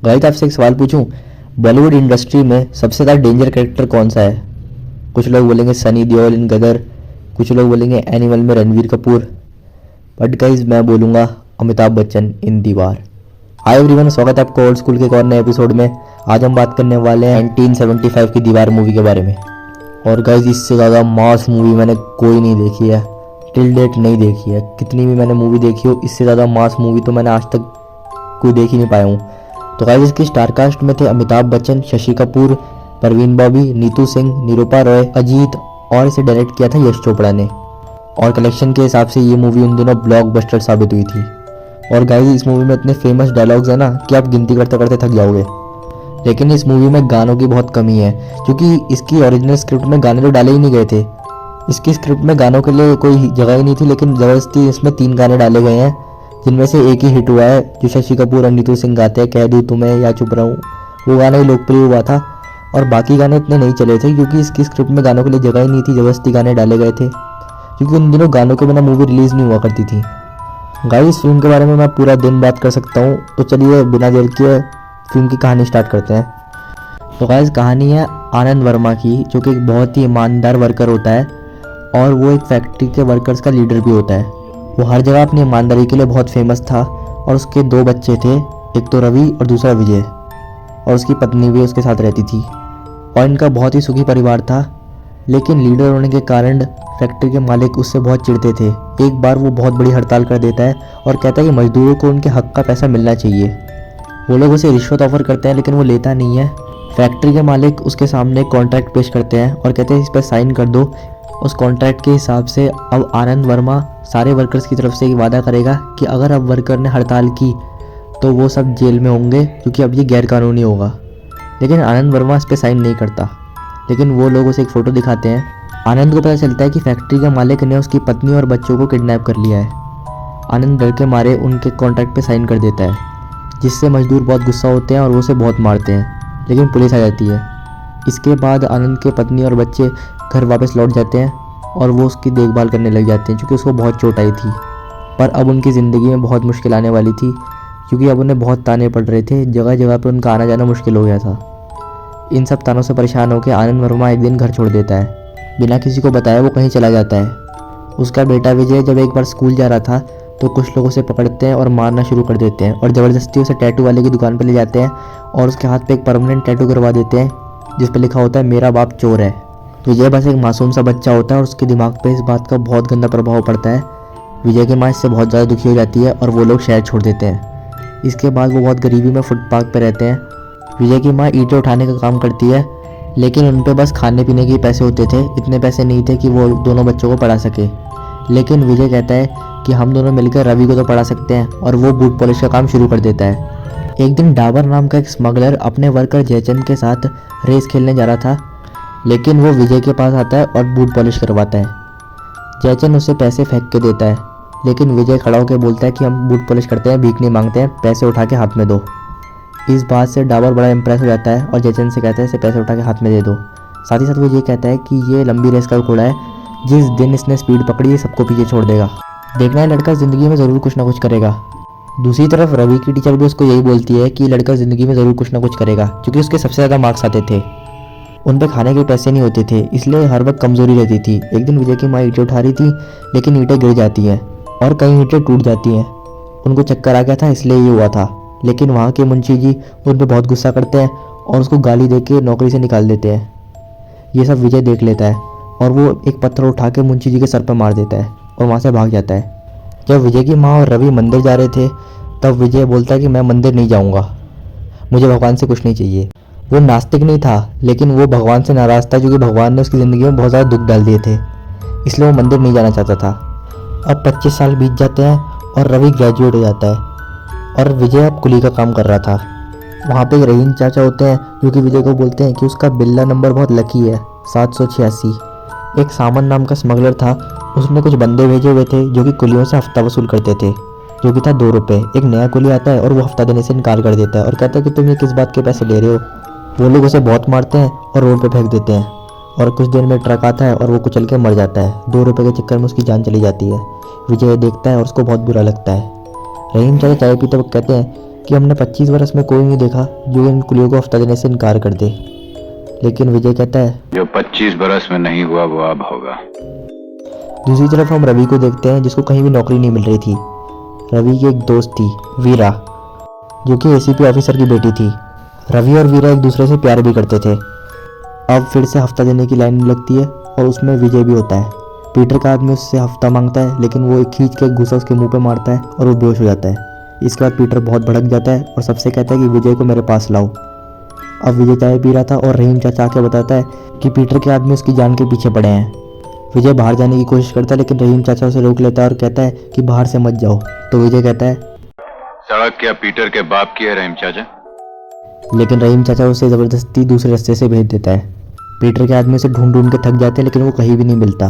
Guys आपसे एक सवाल पूछूं, बॉलीवुड इंडस्ट्री में सबसे ज़्यादा डेंजर कैरेक्टर कौन सा है? कुछ लोग बोलेंगे सनी देओल इन गदर, कुछ लोग बोलेंगे एनिमल में रणवीर कपूर, बट गाइस मैं बोलूँगा अमिताभ बच्चन इन दीवार। हाय एवरीवन, स्वागत है आपको ओल्ड स्कूल के एक और नए एपिसोड में। आज हम बात करने वाले हैं 1975 की दीवार मूवी के बारे में। और गाइस इससे ज़्यादा मास मूवी मैंने कोई नहीं देखी है, टिल डेट नहीं देखी है। कितनी भी मैंने मूवी देखी हो, इससे ज़्यादा मास मूवी तो मैंने आज तक कोई देख ही नहीं पाया हूँ। तो गाइस इसकी स्टारकास्ट में थे अमिताभ बच्चन, शशि कपूर, परवीन बॉबी, नीतू सिंह, निरूपा रॉय, अजीत, और इसे डायरेक्ट किया था यश चोपड़ा ने। और कलेक्शन के हिसाब से ये मूवी उन दिनों ब्लॉकबस्टर साबित हुई थी। और गाइस इस मूवी में इतने फेमस डायलॉग्स हैं ना कि आप गिनती करते करते थक जाओगे। लेकिन इस मूवी में गानों की बहुत कमी है, क्योंकि इसकी ओरिजिनल स्क्रिप्ट में गाने तो डाले ही नहीं गए थे। इसकी स्क्रिप्ट में गानों के लिए कोई जगह ही नहीं थी, लेकिन ज़बरदस्ती इसमें 3 गाने डाले गए हैं, जिनमें से एक ही हिट हुआ है जो शशि कपूर और नीतू सिंह गाते हैं, कह दूँ तुम्हें या चुप रहूँ। वो गाना ही लोकप्रिय हुआ था और बाकी गाने इतने नहीं चले थे, क्योंकि इसकी स्क्रिप्ट में गानों के लिए जगह ही नहीं थी। ज़बरदस्ती गाने डाले गए थे, क्योंकि उन दिनों गानों के बिना मूवी रिलीज़ नहीं हुआ करती थी। गाइस फिल्म के बारे में मैं पूरा दिन बात कर सकता हूँ, तो चलिए बिना देर किए फिल्म की कहानी स्टार्ट करते हैं। तो गाइस कहानी है आनंद वर्मा की, जो कि एक बहुत ही ईमानदार वर्कर होता है और वो एक फैक्ट्री के वर्कर्स का लीडर भी होता है। वो हर जगह अपनी ईमानदारी के लिए बहुत फेमस था और उसके 2 बच्चे थे, एक तो रवि और दूसरा विजय, और उसकी पत्नी भी उसके साथ रहती थी। और इनका बहुत ही सुखी परिवार था। लेकिन लीडर होने के कारण फैक्ट्री के मालिक उससे बहुत चिढ़ते थे। एक बार वो बहुत बड़ी हड़ताल कर देता है और कहता है कि मजदूरों को उनके हक का पैसा मिलना चाहिए। वो लोग उसे रिश्वत ऑफर करते हैं, लेकिन वो लेता नहीं है। फैक्ट्री के मालिक उसके सामने कॉन्ट्रैक्ट पेश करते हैं और कहते हैं इस पर साइन कर दो। उस कॉन्ट्रैक्ट के हिसाब से अब आनंद वर्मा सारे वर्कर्स की तरफ से एक वादा करेगा कि अगर अब वर्कर ने हड़ताल की तो वो सब जेल में होंगे, क्योंकि अब ये गैरकानूनी होगा। लेकिन आनंद वर्मा इस पर साइन नहीं करता। लेकिन वो लोग उसे एक फ़ोटो दिखाते हैं। आनंद को पता चलता है कि फैक्ट्री के मालिक ने उसकी पत्नी और बच्चों को किडनैप कर लिया है। आनंद डर के मारे उनके कॉन्ट्रैक्ट पे साइन कर देता है, जिससे मजदूर बहुत गुस्सा होते हैं और वो उसे बहुत मारते हैं। लेकिन पुलिस आ जाती है। इसके बाद आनंद के पत्नी और बच्चे घर वापस लौट जाते हैं और वो उसकी देखभाल करने लग जाते हैं, क्योंकि उसको बहुत चोट आई थी। पर अब उनकी ज़िंदगी में बहुत मुश्किल आने वाली थी, क्योंकि अब उन्हें बहुत ताने पड़ रहे थे। जगह जगह पर उनका आना जाना मुश्किल हो गया था। इन सब तानों से परेशान होकर आनंद वर्मा एक दिन घर छोड़ देता है। बिना किसी को बताए वो कहीं चला जाता है। उसका बेटा विजय जब एक बार स्कूल जा रहा था तो कुछ लोग उसे पकड़ते हैं और मारना शुरू कर देते हैं और ज़बरदस्ती उसे टैटू वाले की दुकान पर ले जाते हैं और उसके हाथ पे एक परमानेंट टैटू करवा देते हैं, जिस पर लिखा होता है मेरा बाप चोर है। विजय बस एक मासूम सा बच्चा होता है और उसके दिमाग पे इस बात का बहुत गंदा प्रभाव पड़ता है। विजय की माँ इससे बहुत ज़्यादा दुखी हो जाती है और वो लोग शहर छोड़ देते हैं। इसके बाद वो बहुत गरीबी में फुटपाथ पर रहते हैं। विजय की माँ ईंटें उठाने का काम करती है, लेकिन उन पे बस खाने पीने के पैसे होते थे। इतने पैसे नहीं थे कि वो दोनों बच्चों को पढ़ा सके। लेकिन विजय कहता है कि हम दोनों मिलकर रवि को तो पढ़ा सकते हैं, और वो बूट पॉलिश का काम शुरू कर देता है। एक दिन डाबर नाम का एक स्मगलर अपने वर्कर जयचंद के साथ रेस खेलने जा रहा था, लेकिन वो विजय के पास आता है और बूट पॉलिश करवाता है। जयचंद उसे पैसे फेंक के देता है, लेकिन विजय खड़ा होकर बोलता है कि हम बूट पॉलिश करते हैं, भीख नहीं मांगते हैं, पैसे उठा के हाथ में दो। इस बात से डाबर बड़ा इंप्रेस हो जाता है और जयचंद से कहता है इसे पैसे उठा के हाथ में दे दो। साथ ही साथ वो ये कहता है कि ये लंबी रेस का घोड़ा है, जिस दिन इसने स्पीड पकड़ी है सबको पीछे छोड़ देगा। देखना है लड़का ज़िंदगी में ज़रूर कुछ ना कुछ करेगा। दूसरी तरफ रवि की टीचर भी उसको यही बोलती है कि लड़का ज़िंदगी में ज़रूर कुछ ना कुछ करेगा, क्योंकि उसके सबसे ज़्यादा मार्क्स आते थे। उन पर खाने के पैसे नहीं होते थे, इसलिए हर वक्त कमज़ोरी रहती थी। एक दिन विजय की माँ ईंटें उठा रही थी, लेकिन ईंटें गिर जाती हैं और कई ईंटें टूट जाती हैं। उनको चक्कर आ गया था, इसलिए ये हुआ था। लेकिन वहाँ के मुंशी जी उन पर बहुत गुस्सा करते हैं और उसको गाली देके नौकरी से निकाल देते हैं। ये सब विजय देख लेता है और वो एक पत्थर उठा के मुंशी जी के सर पर मार देता है और वहाँ से भाग जाता है। जब विजय की माँ और रवि मंदिर जा रहे थे, तब विजय बोलता है कि मैं मंदिर नहीं जाऊँगा, मुझे भगवान से कुछ नहीं चाहिए। वो नास्तिक नहीं था, लेकिन वो भगवान से नाराज़ था, क्योंकि भगवान ने उसकी ज़िंदगी में बहुत ज़्यादा दुख डाल दिए थे, इसलिए वो मंदिर नहीं जाना चाहता था। अब 25 साल बीत जाते हैं और रवि ग्रेजुएट हो जाता है और विजय अब कुली का काम कर रहा था। वहाँ पे एक रहीम चाचा होते हैं, जो कि विजय को बोलते हैं कि उसका बिल्ला नंबर बहुत लकी है, 786। एक सामन नाम का स्मगलर था, उसने कुछ बंदे भेजे हुए थे जो कि कुलियों से हफ्ता वसूल करते थे, जो कि था 2 रुपये। एक नया कुली आता है और वो हफ्ता देने से इनकार कर देता है और कहता है कि तुम ये किस बात के पैसे ले रहे हो। वो लोग उसे बहुत मारते हैं और रोड पे फेंक देते हैं, और कुछ देर में ट्रक आता है और वो कुचल के मर जाता है। 2 रुपये के चक्कर में उसकी जान चली जाती है। विजय देखता है और उसको बहुत बुरा लगता है। रहीम चाचा चाय पीते वक्त कहते हैं कि हमने 25 बरस में कोई नहीं देखा जो इन कुलियों को हफ्ता देने से इनकार कर दे। लेकिन विजय कहता है जो 25 बरस में नहीं हुआ वो अब होगा। दूसरी तरफ हम रवि को देखते हैं जिसको कहीं भी नौकरी नहीं मिल रही थी। रवि की एक दोस्त थी वीरा, जो कि एसीपी ऑफिसर की बेटी थी। रवि और वीरा एक दूसरे से प्यार भी करते थे। अब फिर से हफ्ता देने की लाइन लगती है और उसमें विजय भी होता है। पीटर का आदमी उससे हफ्ता मांगता है, लेकिन वो एक खींच के घूसा उसके मुंह पे मारता है और वो बेहोश हो जाता है। इसके बाद पीटर बहुत भड़क जाता है और सबसे कहता है कि विजय को मेरे पास लाओ। अब विजय चाय पी रहा था और रहीम चाचा आके बताता है कि पीटर के आदमी उसकी जान के पीछे पड़े हैं। विजय बाहर जाने की कोशिश करता है, लेकिन रहीम चाचा उसे रोक लेता है और कहता है कि बाहर से मत जाओ। तो विजय कहता है सड़क क्या पीटर के बाप की है रहीम चाचा? लेकिन रहीम चाचा उसे ज़बरदस्ती दूसरे रास्ते से भेज देता है। पीटर के आदमी उसे ढूंढ ढूंढ के थक जाते हैं, लेकिन वो कहीं भी नहीं मिलता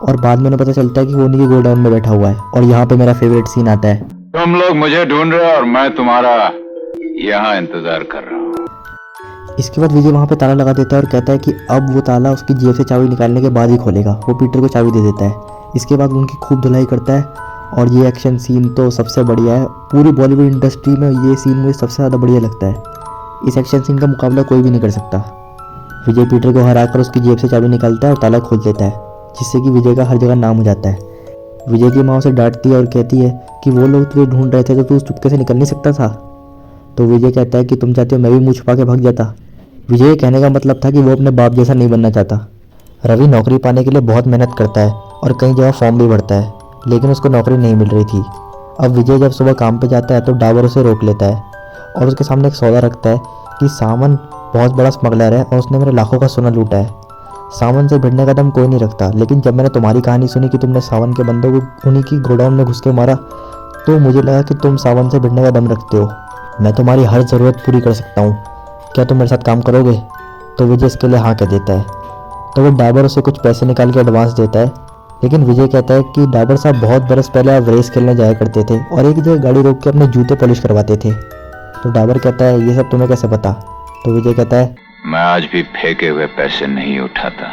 और बाद में उन्हें पता चलता है कि वो उन्हीं के गोडाउन में बैठा हुआ है। और यहाँ पे मेरा फेवरेट सीन आता है। तुम लोग मुझे ढूंढ रहे हो और मैं तुम्हारा यहाँ इंतजार कर रहा हूँ। इसके बाद विजय वहाँ पे ताला लगा देता है और कहता है कि अब वो ताला उसकी जेब से चाबी निकालने के बाद ही खोलेगा। वो पीटर को चाबी दे देता है। इसके बाद उनकी खूब धुलाई करता है और ये एक्शन सीन तो सबसे बढ़िया है। पूरी बॉलीवुड इंडस्ट्री में ये सीन मुझे सबसे ज़्यादा बढ़िया लगता है। इस एक्शन सीन का मुकाबला कोई भी नहीं कर सकता। विजय पीटर को हराकर उसकी जेब से चाबी निकालता है और ताला खोल देता है, जिससे कि विजय का हर जगह नाम हो जाता है। विजय की माँ उसे डांटती है और कहती है कि वो लोग तुझे ढूंढ रहे थे तो तू चुपके से निकल नहीं सकता था। तो विजय कहता है कि तुम चाहते हो मैं भी मुँह छुपा के भाग जाता। विजय कहने का मतलब था कि वो अपने बाप जैसा नहीं बनना चाहता। रवि नौकरी पाने के लिए बहुत मेहनत करता है और कई जगह फॉर्म भी भरता है, लेकिन उसको नौकरी नहीं मिल रही थी। अब विजय जब सुबह काम पे जाता है तो डाबर उसे रोक लेता है और उसके सामने एक सौदा रखता है कि सावन बहुत बड़ा स्मगलर है और उसने मेरे लाखों का सोना लूटा है। सावन से भिड़ने का दम कोई नहीं रखता, लेकिन जब मैंने तुम्हारी कहानी सुनी कि तुमने सावन के बंदों को उन्हीं की गोडाउन में घुस के मारा, तो मुझे लगा कि तुम सावन से भिड़ने का दम रखते हो। मैं तुम्हारी हर ज़रूरत पूरी कर सकता हूँ, क्या तुम मेरे साथ काम करोगे? तो विजय इसके लिए हाँ कह देता है। तो वो डाबर उसे कुछ पैसे निकाल के एडवांस देता है, लेकिन विजय कहता है कि डाबर साहब बहुत बरस पहले आप रेस खेलने जाया करते थे और एक जगह गाड़ी रोक के अपने जूते पॉलिश करवाते थे। तो डाबर कहता है ये सब तुम्हें कैसे पता? तो विजय कहता है मैं आज भी फेंके हुए पैसे नहीं उठाता।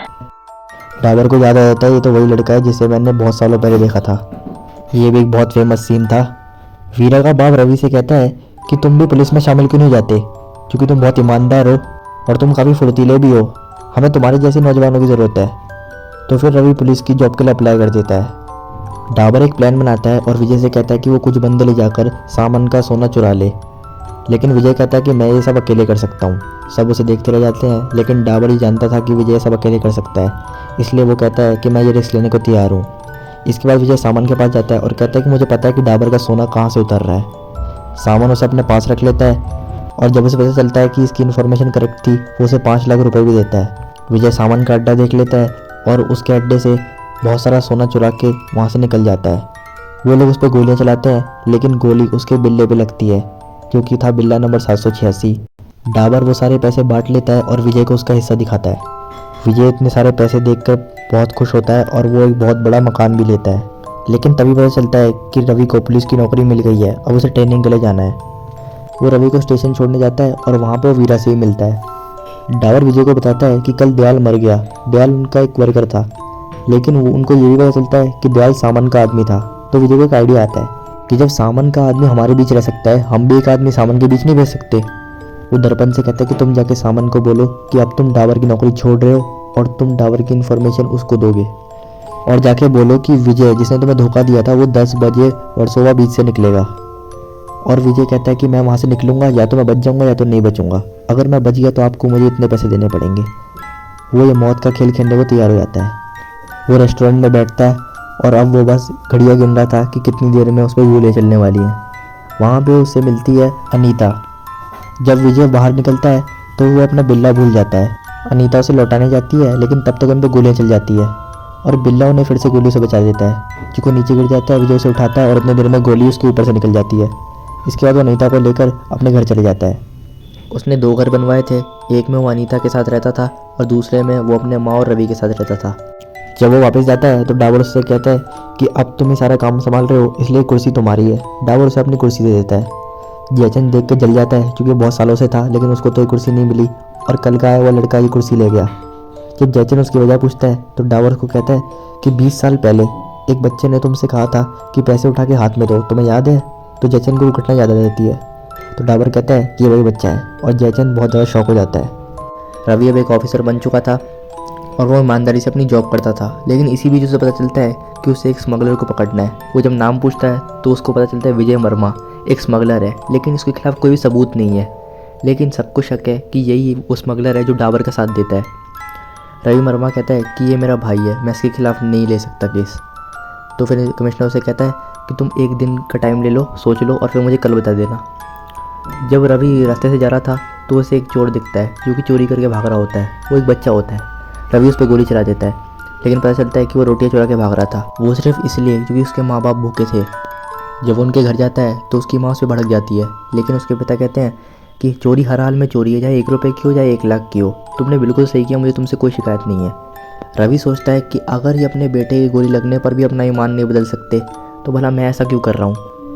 डाबर को याद आ जाता है ये तो वही लड़का है जिसे मैंने बहुत सालों पहले देखा था। ये भी एक बहुत फेमस सीन था। वीरा का बाप रवि से कहता है कि तुम भी पुलिस में शामिल क्यों नहीं जाते, क्योंकि तुम बहुत ईमानदार हो और तुम काफ़ी फुर्तीले भी हो। हमें तुम्हारे जैसे नौजवानों की ज़रूरत है। तो फिर रवि पुलिस की जॉब के लिए अप्लाई कर देता है। डाबर एक प्लान बनाता है और विजय से कहता है कि वो कुछ बंदे ले जाकर सामान का सोना चुरा ले, लेकिन विजय कहता है कि मैं ये सब अकेले कर सकता हूँ। सब उसे देखते रह जाते हैं, लेकिन डाबर ही जानता था कि विजय सब अकेले कर सकता है, इसलिए वो कहता है कि मैं ये रिस्क लेने को तैयार हूँ। इसके बाद विजय सामान के पास जाता है और कहता है कि मुझे पता है कि डाबर का सोना कहाँ से उतर रहा है। सामान उसे अपने पास रख लेता है और जब उसे पता चलता है कि इसकी इन्फॉर्मेशन करेक्ट थी, वो उसे 5 लाख रुपए भी देता है। विजय सामान का अड्डा देख लेता है और उसके अड्डे से बहुत सारा सोना चुरा के वहाँ से निकल जाता है। वो लोग उस पर गोलियाँ चलाते हैं, लेकिन गोली उसके बिल्ले पे लगती है, क्योंकि था बिल्ला नंबर 786। डाबर वो सारे पैसे बांट लेता है और विजय को उसका हिस्सा दिखाता है। विजय इतने सारे पैसे देखकर बहुत खुश होता है और वो एक बहुत बड़ा मकान भी लेता है, लेकिन तभी पता चलता है कि रवि को पुलिस की नौकरी मिल गई है। अब उसे ट्रेनिंग के लिए जाना है। वो रवि को स्टेशन छोड़ने जाता है और वहाँ पर वो वीरा से भी मिलता है। डाबर विजय को बताता है कि कल दयाल मर गया। दयाल उनका एक वर्कर था, लेकिन उनको ये भी पता चलता है कि दयाल सामान का आदमी था। तो विजय को एक आइडिया आता है कि जब सामान का आदमी हमारे बीच रह सकता है, हम भी एक आदमी सामान के बीच नहीं भेज सकते। वो दर्पण से कहता है कि तुम जाके सामान को बोलो कि अब तुम डाबर की नौकरी छोड़ रहे हो और तुम डाबर की इन्फॉर्मेशन उसको दोगे, और जाके बोलो कि विजय जिसने तुम्हें धोखा दिया था वो 10 बजे वर्सोवा बीच से निकलेगा। और विजय कहता है कि मैं वहाँ से निकलूंगा, या तो मैं बच जाऊंगा या तो नहीं बचूंगा। अगर मैं बच गया तो आपको मुझे इतने पैसे देने पड़ेंगे। वो ये मौत का खेल खेलने को तैयार हो जाता है। वो रेस्टोरेंट में बैठता है और अब वो बस घड़ियाँ गिन रहा था कि कितनी देर में उस पर गोलियाँ चलने वाली हैं। वहाँ पे उससे मिलती है अनीता। जब विजय बाहर निकलता है तो वो अपना बिल्ला भूल जाता है। अनीता उसे लौटाने जाती है, लेकिन तब तक उन पर गोलियाँ चल जाती है और बिल्ला उन्हें फिर से गोली से बचा देता है। क्योंकि नीचे गिर जाता है, विजय उसे उठाता है और उतने देर में गोली उसके ऊपर से निकल जाती है। इसके बाद वो अनीता को लेकर अपने घर चले जाता है। उसने 2 घर बनवाए थे, एक में वो अनीता के साथ रहता था और दूसरे में वो अपने माँ और रवि के साथ रहता था। जब वो वापस जाता है तो डाबर उससे कहता है कि अब तुम ही सारा काम संभाल रहे हो, इसलिए कुर्सी तुम्हारी है। डाबर उसे अपनी कुर्सी दे देता है। जयचंद देख के जल जाता है, क्योंकि बहुत सालों से था, लेकिन उसको तो ये कुर्सी नहीं मिली और कल का आया हुआ लड़का ये कुर्सी ले गया। जब जयचंद उसकी वजह पूछता है तो डाबर को कहता है कि 20 साल पहले एक बच्चे ने तुमसे कहा था कि पैसे उठा के हाथ में दो, तुम्हें याद है? तो जयचंद को वो घटना याद आ जाती है। तो डाबर कहता है कि ये वही बच्चा है और जयचंद बहुत ज़्यादा शॉक हो जाता है। रवि अब एक ऑफिसर बन चुका था और वो ईमानदारी से अपनी जॉब करता था, लेकिन इसी बीच उसे पता चलता है कि उसे एक स्मगलर को पकड़ना है। वो जब नाम पूछता है तो उसको पता चलता है विजय वर्मा एक स्मगलर है, लेकिन उसके खिलाफ कोई भी सबूत नहीं है। लेकिन सबको शक है कि यही वो स्मगलर है जो डाबर का साथ देता है। रवि वर्मा कहता है कि ये मेरा भाई है, मैं इसके खिलाफ नहीं ले सकता केस। तो फिर कमिश्नर उसे कहता है कि तुम एक दिन का टाइम ले लो, सोच लो और फिर मुझे कल बता देना। जब रवि रास्ते से जा रहा था तो उसे एक चोर दिखता है जो कि चोरी करके भाग रहा होता है। वो एक बच्चा होता है। रवि उस पर गोली चला देता है, लेकिन पता चलता है कि वो रोटियां चुरा के भाग रहा था, वो सिर्फ इसलिए क्योंकि उसके माँ बाप भूखे थे। जब वो उनके घर जाता है तो उसकी माँ उस पर भड़क जाती है, लेकिन उसके पिता कहते हैं कि चोरी हर हाल में चोरी है, चाहे 1 रुपये की हो चाहे 1 लाख की हो। तुमने बिल्कुल सही किया, मुझे तुमसे कोई शिकायत नहीं है। रवि सोचता है कि अगर ये अपने बेटे की गोली लगने पर भी अपना ईमान नहीं बदल सकते तो भला मैं ऐसा क्यों कर रहा हूँ,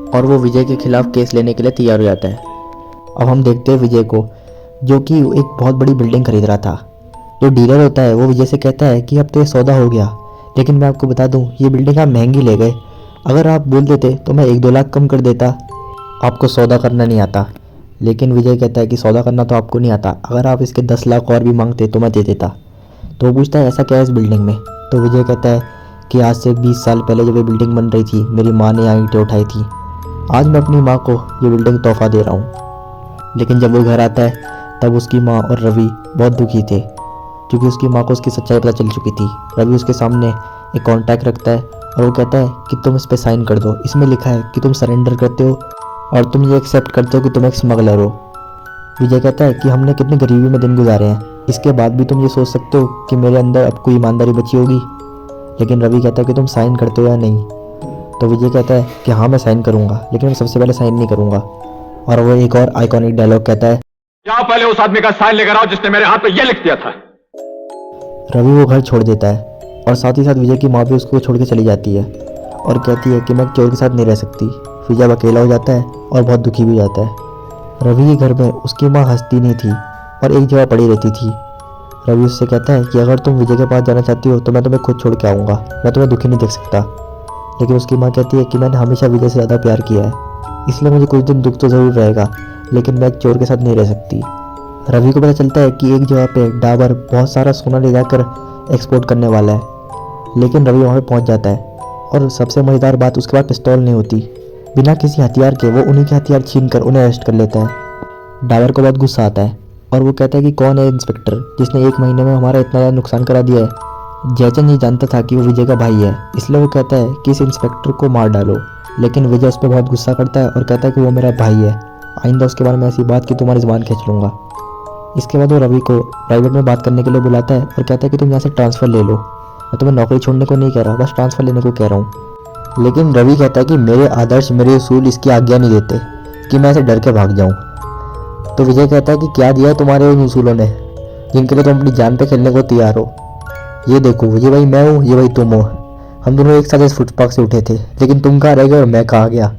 और वो विजय के खिलाफ केस लेने के लिए तैयार हो जाता है। अब हम देखते हैं विजय को, जो कि एक बहुत बड़ी बिल्डिंग खरीद रहा था। जो डीलर होता है वो विजय से कहता है कि अब तो ये सौदा हो गया, लेकिन मैं आपको बता दूं ये बिल्डिंग आप महंगी ले गए, अगर आप बोल देते तो मैं 1-2 लाख कम कर देता। आपको सौदा करना नहीं आता। लेकिन विजय कहता है कि सौदा करना तो आपको नहीं आता, अगर आप इसके 10 लाख और भी मांगते तो मैं दे देता। तो वो पूछता है ऐसा क्या है इस बिल्डिंग में। तो विजय कहता है कि आज से 20 साल पहले जब ये बिल्डिंग बन रही थी मेरी माँ ने यहाँ ईंटें उठाई थी, आज मैं अपनी माँ को ये बिल्डिंग तोहफा दे रहा हूँ। लेकिन जब वो घर आता है तब उसकी माँ और रवि बहुत दुखी थे, क्योंकि उसकी माँ को उसकी सच्चाई पता चल चुकी थी। रवि उसके सामने एक कॉन्ट्रैक्ट रखता है और वो कहता है कि तुम इस पर साइन कर दो, इसमें लिखा है कि तुम सरेंडर करते हो और तुम ये एक्सेप्ट करते हो कि तुम एक स्मगलर हो। विजय कहता है कि हमने कितनी गरीबी में दिन गुजारे हैं, इसके बाद भी तुम ये सोच सकते हो कि मेरे अंदर अब कोई ईमानदारी बची होगी। लेकिन रवि कहता है कि तुम साइन करते हो या नहीं। तो विजय कहता है कि हाँ मैं साइन करूँगा, लेकिन मैं सबसे पहले साइन नहीं करूँगा। और वो एक और आइकॉनिक डायलॉग कहता है, जाओ पहले उस आदमी का साइन लेकर आओ जिसने मेरे हाथ पे ये लिख दिया था। रवि वो घर छोड़ देता है और साथ ही साथ विजय की माँ भी उसको छोड़ के चली जाती है और कहती है कि मैं चोर के साथ नहीं रह सकती। विजय अब अकेला हो जाता है और बहुत दुखी भी हो जाता है। रवि के घर में उसकी माँ हंसती नहीं थी और एक जगह पड़ी रहती थी। रवि उससे कहता है कि अगर तुम विजय के पास जाना चाहती हो तो मैं तुम्हें खुद छोड़ के आऊँगा, मैं तुम्हें दुखी नहीं देख सकता। लेकिन उसकी माँ कहती है कि मैंने हमेशा विजय से ज़्यादा प्यार किया है, इसलिए मुझे कुछ दिन दुख तो ज़रूर रहेगा, लेकिन मैं एक चोर के साथ नहीं रह सकती। रवि को पता चलता है कि एक जगह पे डाबर बहुत सारा सोना ले जाकर एक्सपोर्ट करने वाला है, लेकिन रवि वहाँ पे पहुँच जाता है और सबसे मज़ेदार बात उसके पास पिस्तौल नहीं होती। बिना किसी हथियार के वो उन्हीं के हथियार छीन कर उन्हें अरेस्ट कर लेता है। डाबर को बहुत गुस्सा आता है और वो कहता है कि कौन है इंस्पेक्टर जिसने 1 महीने में हमारा इतना ज़्यादा नुकसान करा दिया है। जयचंद ये जानता था कि वो विजय का भाई है, इसलिए वो कहता है कि इस इंस्पेक्टर को मार डालो। लेकिन विजय उस पर बहुत गुस्सा करता है और कहता है कि वो मेरा भाई है, आइंदा उसके बारे में ऐसी बात कि तुम्हारी ज़ुबान खींच लूँगा। इसके बाद वो रवि को प्राइवेट में बात करने के लिए बुलाता है और कहता है कि तुम यहाँ से ट्रांसफ़र ले लो, मैं तुम्हें नौकरी छोड़ने को नहीं कह रहा, बस ट्रांसफ़र लेने को कह रहा हूँ। लेकिन रवि कहता है कि मेरे आदर्श मेरे उसूल इसकी आज्ञा नहीं देते कि मैं ऐसे डर के भाग जाऊँ। तो विजय कहता है कि क्या दिया है तुम्हारे उन उसूलों ने जिनके लिए तुम अपनी जान पे खेलने को तैयार हो। ये देखो, ये वही मैं हूँ, ये वही तुम हो, हम दोनों एक साथ इस फुटपाथ से उठे थे, लेकिन तुम कहाँ रह गए और मैं कहाँ गया।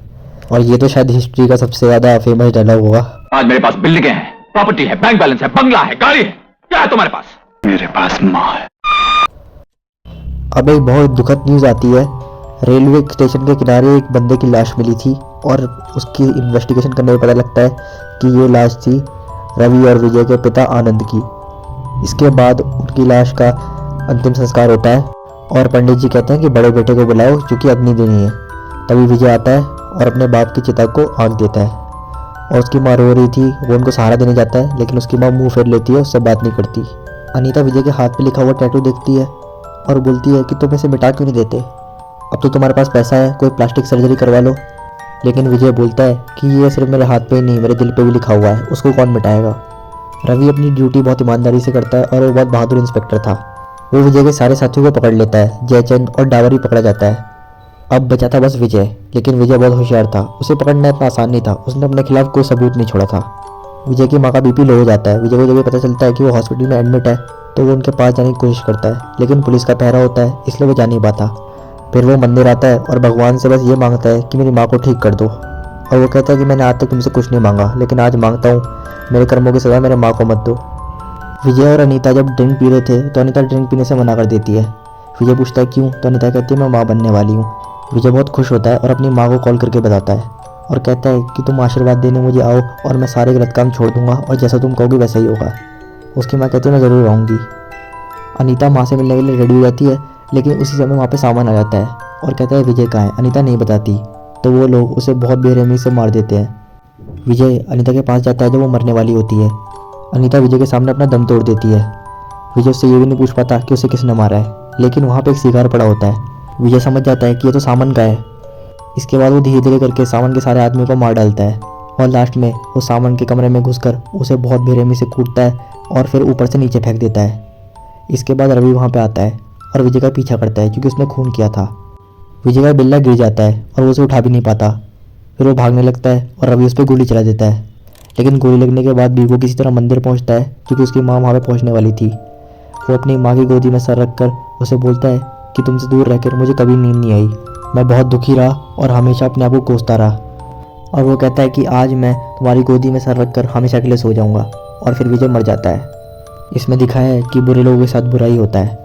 और ये तो शायद हिस्ट्री का सबसे ज़्यादा फेमस डायलॉग होगा। आज मेरे पास बिल्डिंगें हैं, प्रॉपर्टी है, बैंक बैलेंस है, बंगला है, गाड़ी है, क्या है तुम्हारे पास? मेरे पास माँ है। अब एक बहुत दुखद न्यूज़ आती है। रेलवे स्टेशन के किनारे एक बंदे की लाश मिली थी और उसकी इन्वेस्टिगेशन करने में पता लगता है कि ये लाश थी रवि और विजय के पिता आनंद की। इसके बाद उनकी लाश का अंतिम संस्कार होता है और पंडित जी कहते हैं कि बड़े बेटे को बुलाओ क्योंकि अग्नि देनी है। तभी विजय आता है और अपने बाप की चिता को आग देता है और उसकी माँ रो रही थी, वो उनको सहारा देने जाता है, लेकिन उसकी माँ मुंह फेर लेती है, उससे बात नहीं करती। अनीता विजय के हाथ पे लिखा हुआ टैटू देखती है और बोलती है कि तुम इसे मिटा क्यों नहीं देते, अब तो तुम्हारे पास पैसा है, कोई प्लास्टिक सर्जरी करवा लो। लेकिन विजय बोलता है कि ये सिर्फ मेरे हाथ पे ही नहीं मेरे दिल पे भी लिखा हुआ है, उसको कौन मिटाएगा। रवि अपनी ड्यूटी बहुत ईमानदारी से करता है और वो बहुत बहादुर इंस्पेक्टर था। वो विजय के सारे साथियों को पकड़ लेता है, जयचंद और डावर भी पकड़ा जाता है। अब बचा था बस विजय, लेकिन विजय बहुत होशियार था, उसे पकड़ना इतना आसान नहीं था, उसने अपने खिलाफ कोई सबूत नहीं छोड़ा था। विजय की माँ का बीपी लो हो जाता है। विजय को जब ये पता चलता है कि वो हॉस्पिटल में एडमिट है तो वो उनके पास जाने की कोशिश करता है, लेकिन पुलिस का पहरा होता है इसलिए वो जा नहीं पाता। फिर वो मंदिर आता है और भगवान से बस ये मांगता है कि मेरी माँ को ठीक कर दो। और वो कहता है कि मैंने आज तक तुमसे कुछ नहीं मांगा, लेकिन आज मांगता हूँ मेरे कर्मों की सज़ा मेरे माँ को मत दो। विजय और अनीता जब ड्रिंक पी रहे थे तो अनीता ड्रिंक पीने से मना कर देती है। विजय पूछता है क्यों, तो अनीता कहती है मैं माँ बनने वाली हूँ। विजय बहुत खुश होता है और अपनी माँ को कॉल करके बताता है और कहता है कि तुम आशीर्वाद देने मुझे आओ और मैं सारे गलत काम छोड़ दूंगा और जैसा तुम कहोगे वैसा ही होगा। उसकी माँ कहती है मैं ज़रूर आऊँगी। अनीता माँ से मिलने के लिए रेडी हो जाती है, लेकिन उसी समय वहाँ पे सामान आ जाता है और कहता है विजय कहाँ है। अनीता नहीं बताती, तो वो लोग उसे बहुत बेरहमी से मार देते हैं। विजय अनीता के पास जाता है जब वो मरने वाली होती है। अनीता विजय के सामने अपना दम तोड़ देती है। विजय उससे ये भी नहीं पूछ पाता कि उसे किसने मारा है, लेकिन वहाँ पे एक सिगार पड़ा होता है। विजय समझ जाता है कि ये तो सामान का है। इसके बाद वो धीरे धीरे करके सामान के सारे आदमियों को मार डालता है और लास्ट में वो सामान के कमरे में घुसकर उसे बहुत बेरहमी से कूटता है और फिर ऊपर से नीचे फेंक देता है। इसके बाद रवि वहाँ पे आता है और विजय का पीछा करता है क्योंकि उसने खून किया था। विजय का बिल्ला गिर जाता है और वो उसे उठा भी नहीं पाता। फिर वो भागने लगता है और रवि उस पर गोली चला देता है, लेकिन गोली लगने के बाद भी वो किसी तरह मंदिर पहुँचता है क्योंकि उसकी माँ वहाँ पे पहुँचने वाली थी। वो अपनी माँ की गोदी में सर रखकर उसे बोलता है कि तुमसे दूर रहकर मुझे कभी नींद नहीं आई, मैं बहुत दुखी रहा और हमेशा अपने आप को कोसता रहा। और वो कहता है कि आज मैं तुम्हारी गोदी में सर रखकर हमेशा के लिए सो जाऊँगा। और फिर विजय मर जाता है। इसमें दिखाया है कि बुरे लोगों के साथ बुरा ही होता है।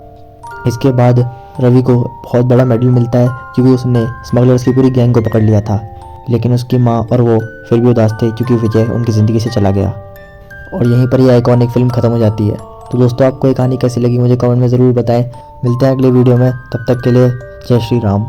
इसके बाद रवि को बहुत बड़ा मेडल मिलता है क्योंकि उसने स्मगलर्स की पूरी गैंग को पकड़ लिया था, लेकिन उसकी माँ और वो फिर भी उदास थे क्योंकि विजय उनकी ज़िंदगी से चला गया। और यहीं पर यह आइकॉनिक फिल्म ख़त्म हो जाती है। तो दोस्तों, आपको ये कहानी कैसी लगी मुझे कमेंट में ज़रूर बताएं। मिलते हैं अगले वीडियो में, तब तक के लिए जय श्री राम।